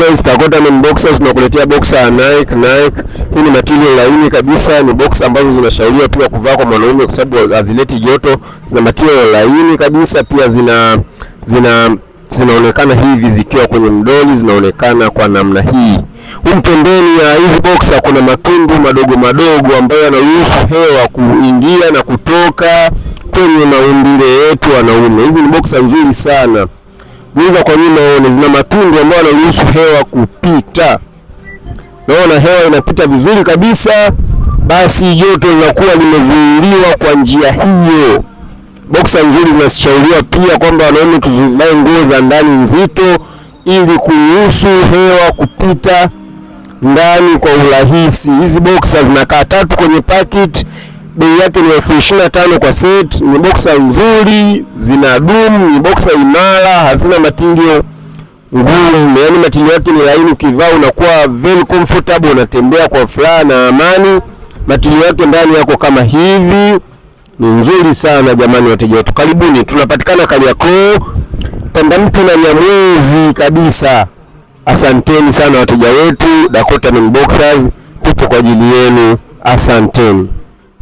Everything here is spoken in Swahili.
guys, Dakota Men Boxers tunakuletea boxer ya Nike. Hii ni material laini kabisa, ni boxer ambazo zinashauriwa pia kuvaa kwa mwanaume kwa sababu hazileti joto. Zina material laini kabisa, pia zinaonekana hivi zikiwa kwenye mdoli, zinaonekana kwa namna hii. Pembeni ya hizi boxer kuna matundu madogo madogo ambayo yanaruhusu hewa kuingia na kutoka kwenye maumbile yetu wanaume. Hizi ni boxer nzuri sana. Geuza kwa nyuma uone, zina matundu ambayo yanaruhusu hewa kupita. Naona hewa inapita vizuri kabisa, basi joto linakuwa limezuiliwa kwa njia hiyo. Boxer nzuri zinashauriwa pia kwamba wanaume tuvae nguo za ndani nzito ili kuruhusu hewa kupita ndani kwa urahisi. Hizi boxer zinakaa 3 kwenye packet. Bei yake ni 25,000 kwa set. Ni boxer nzuri, zinadumu, ni boxer imara, hazina material ngumu. Yaani material yake ni laini, ukivaa unakuwa very comfortable, unatembea kwa furaha na amani. Material yake ndani yako kama hivi. Ni nzuri sana jamani wateja wetu. Karibuni, tunapatikana Kariakoo, Tandamtu na Nyamwezi kabisa. Asanteni sana wateja wetu. Dakota Men Boxers tupo kwa ajili yenu. Asanteni.